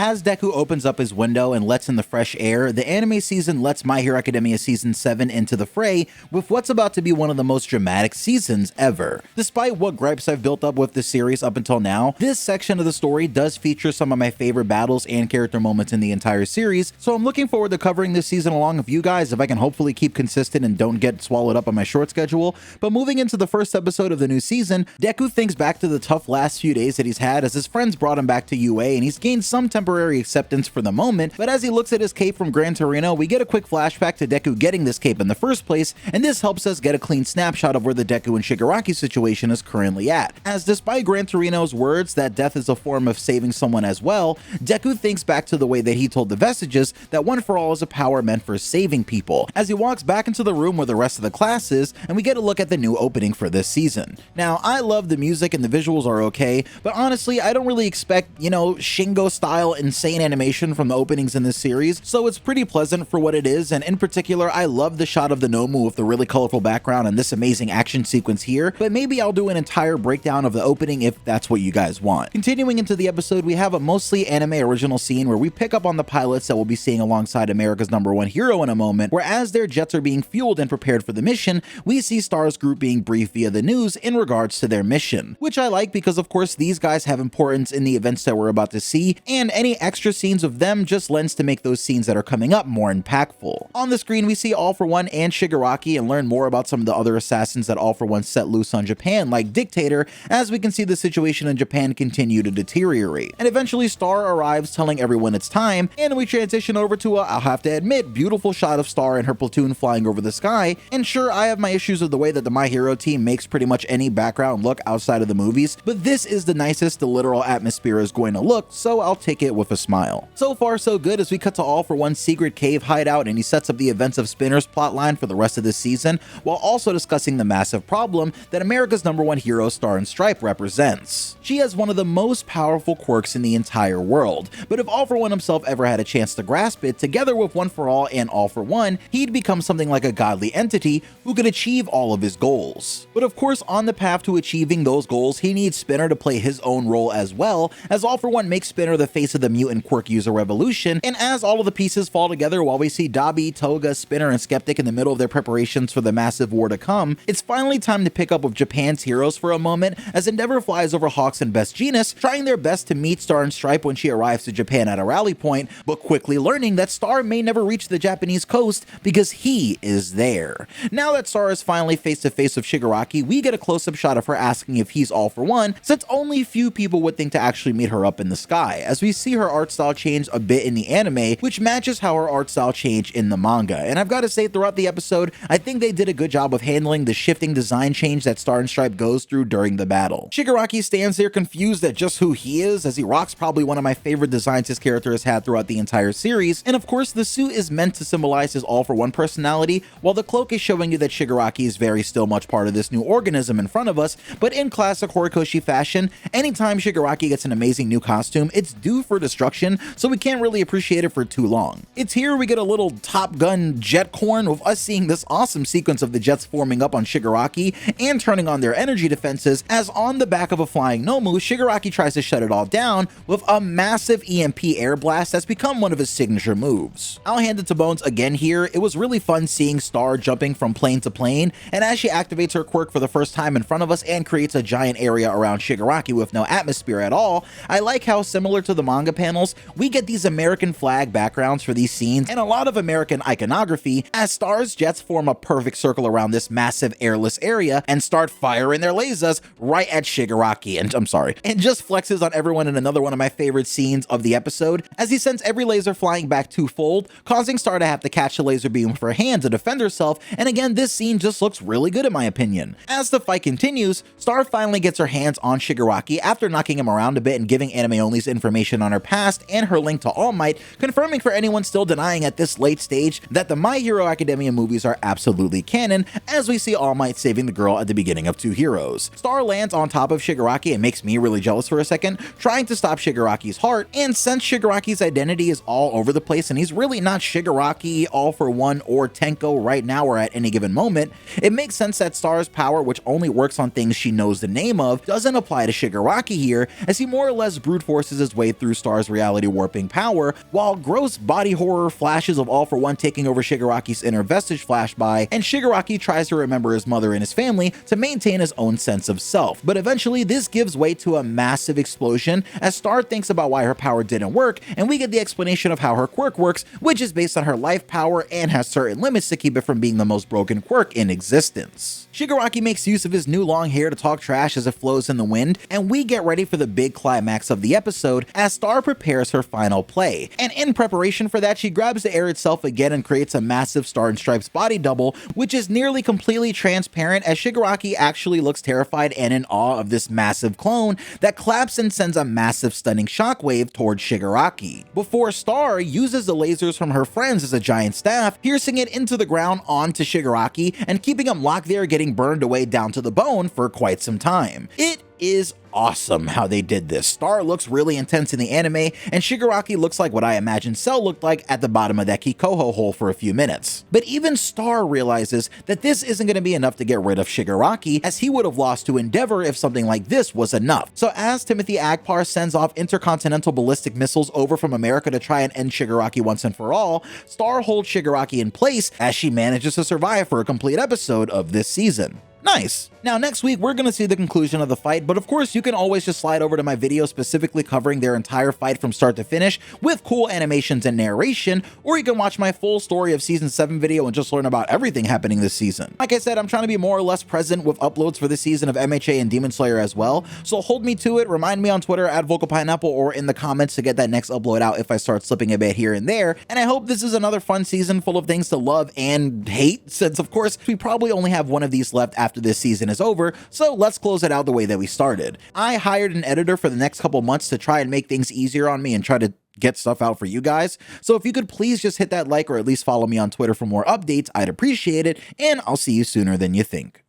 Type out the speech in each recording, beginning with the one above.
As Deku opens up his window and lets in the fresh air, the anime season lets My Hero Academia Season 7 into the fray with what's about to be one of the most dramatic seasons ever. Despite what gripes I've built up with this series up until now, this section of the story does feature some of my favorite battles and character moments in the entire series, so I'm looking forward to covering this season along with you guys if I can hopefully keep consistent and don't get swallowed up on my short schedule. But moving into the first episode of the new season, Deku thinks back to the tough last few days that he's had as his friends brought him back to UA, and he's gained some temporary acceptance for the moment, but as he looks at his cape from Gran Torino, we get a quick flashback to Deku getting this cape in the first place, and this helps us get a clean snapshot of where the Deku and Shigaraki situation is currently at. As despite Gran Torino's words that death is a form of saving someone as well, Deku thinks back to the way that he told the Vestiges that One for All is a power meant for saving people, as he walks back into the room where the rest of the class is, and we get a look at the new opening for this season. Now, I love the music and the visuals are okay, but honestly, I don't really expect, Shingo style insane animation from the openings in this series, so it's pretty pleasant for what it is, and in particular, I love the shot of the Nomu with the really colorful background and this amazing action sequence here, but maybe I'll do an entire breakdown of the opening if that's what you guys want. Continuing into the episode, we have a mostly anime original scene where we pick up on the pilots that we'll be seeing alongside America's #1 hero in a moment, where as their jets are being fueled and prepared for the mission, we see Star's group being briefed via the news in regards to their mission, which I like because of course these guys have importance in the events that we're about to see, and any extra scenes of them just lends to make those scenes that are coming up more impactful. On the screen, we see All For One and Shigaraki and learn more about some of the other assassins that All For One set loose on Japan, like Dictator, as we can see the situation in Japan continue to deteriorate. And eventually Star arrives telling everyone it's time, and we transition over to a, I'll have to admit, beautiful shot of Star and her platoon flying over the sky. And sure, I have my issues with the way that the My Hero team makes pretty much any background look outside of the movies, but this is the nicest the literal atmosphere is going to look, so I'll take it with a smile. So far so good as we cut to All For One's secret cave hideout, and he sets up the events of Spinner's plotline for the rest of this season, while also discussing the massive problem that America's #1 hero Star and Stripe represents. She has one of the most powerful quirks in the entire world, but if All For One himself ever had a chance to grasp it, together with One For All and All For One, he'd become something like a godly entity who could achieve all of his goals. But of course, on the path to achieving those goals, he needs Spinner to play his own role as well, as All For One makes Spinner the face of the mutant quirk user revolution, and as all of the pieces fall together while we see Dabi, Toga, Spinner, and Skeptic in the middle of their preparations for the massive war to come, it's finally time to pick up with Japan's heroes for a moment, as Endeavor flies over Hawks and Best Jeanist, trying their best to meet Star and Stripe when she arrives to Japan at a rally point, but quickly learning that Star may never reach the Japanese coast because he is there. Now that Star is finally face to face with Shigaraki, we get a close-up shot of her asking if he's All For One, since only few people would think to actually meet her up in the sky, as we see her art style change a bit in the anime, which matches how her art style changed in the manga. And I've got to say, throughout the episode, I think they did a good job of handling the shifting design change that Star and Stripe goes through during the battle. Shigaraki stands there confused at just who he is, as he rocks probably one of my favorite designs his character has had throughout the entire series, and of course the suit is meant to symbolize his All For One personality, while the cloak is showing you that Shigaraki is very still much part of this new organism in front of us. But in classic Horikoshi fashion, anytime Shigaraki gets an amazing new costume, it's due for destruction, so we can't really appreciate it for too long. It's here we get a little Top Gun jet corn, with us seeing this awesome sequence of the jets forming up on Shigaraki and turning on their energy defenses, as on the back of a flying Nomu, Shigaraki tries to shut it all down with a massive EMP air blast that's become one of his signature moves. I'll hand it to Bones again here. It was really fun seeing Star jumping from plane to plane, and as she activates her quirk for the first time in front of us and creates a giant area around Shigaraki with no atmosphere at all, I like how, similar to the manga panels, we get these American flag backgrounds for these scenes and a lot of American iconography, as Star's jets form a perfect circle around this massive airless area and start firing their lasers right at Shigaraki, and just flexes on everyone in another one of my favorite scenes of the episode, as he sends every laser flying back twofold, causing Star to have to catch the laser beam with her hand to defend herself, and again, this scene just looks really good in my opinion. As the fight continues, Star finally gets her hands on Shigaraki after knocking him around a bit and giving Anime Only's information on her past and her link to All Might, confirming for anyone still denying at this late stage that the My Hero Academia movies are absolutely canon, as we see All Might saving the girl at the beginning of Two Heroes. Star lands on top of Shigaraki and makes me really jealous for a second, trying to stop Shigaraki's heart, and since Shigaraki's identity is all over the place and he's really not Shigaraki, All For One, or Tenko right now or at any given moment, it makes sense that Star's power, which only works on things she knows the name of, doesn't apply to Shigaraki here, as he more or less brute forces his way through Star's Star's reality warping power, while gross body horror flashes of All for One taking over Shigaraki's inner vestige flash by, and Shigaraki tries to remember his mother and his family to maintain his own sense of self. But eventually this gives way to a massive explosion as Star thinks about why her power didn't work, and we get the explanation of how her quirk works, which is based on her life power and has certain limits to keep it from being the most broken quirk in existence. Shigaraki makes use of his new long hair to talk trash as it flows in the wind, and we get ready for the big climax of the episode as Star prepares her final play. And in preparation for that, she grabs the air itself again and creates a massive Star and Stripes body double, which is nearly completely transparent as Shigaraki actually looks terrified and in awe of this massive clone that claps and sends a massive stunning shockwave towards Shigaraki. Before Star uses the lasers from her friends as a giant staff, piercing it into the ground onto Shigaraki and keeping him locked there, getting burned away down to the bone for quite some time. It is awesome how they did this. Star looks really intense in the anime, and Shigaraki looks like what I imagine Cell looked like at the bottom of that Kikoho hole for a few minutes. But even Star realizes that this isn't going to be enough to get rid of Shigaraki, as he would have lost to Endeavor if something like this was enough. So as Timothy Agpar sends off intercontinental ballistic missiles over from America to try and end Shigaraki once and for all, Star holds Shigaraki in place as she manages to survive for a complete episode of this season. Nice. Now next week we're going to see the conclusion of the fight, but of course you can always just slide over to my video specifically covering their entire fight from start to finish with cool animations and narration, or you can watch my full story of season 7 video and just learn about everything happening this season. Like I said, I'm trying to be more or less present with uploads for this season of MHA and Demon Slayer as well, so hold me to it. Remind me on Twitter at VocalPineapple or in the comments to get that next upload out if I start slipping a bit here and there, and I hope this is another fun season full of things to love and hate, since of course we probably only have one of these left after this season is over, so let's close it out the way that we started. I hired an editor for the next couple months to try and make things easier on me and try to get stuff out for you guys, so if you could please just hit that like or at least follow me on Twitter for more updates, I'd appreciate it, and I'll see you sooner than you think.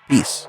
Peace.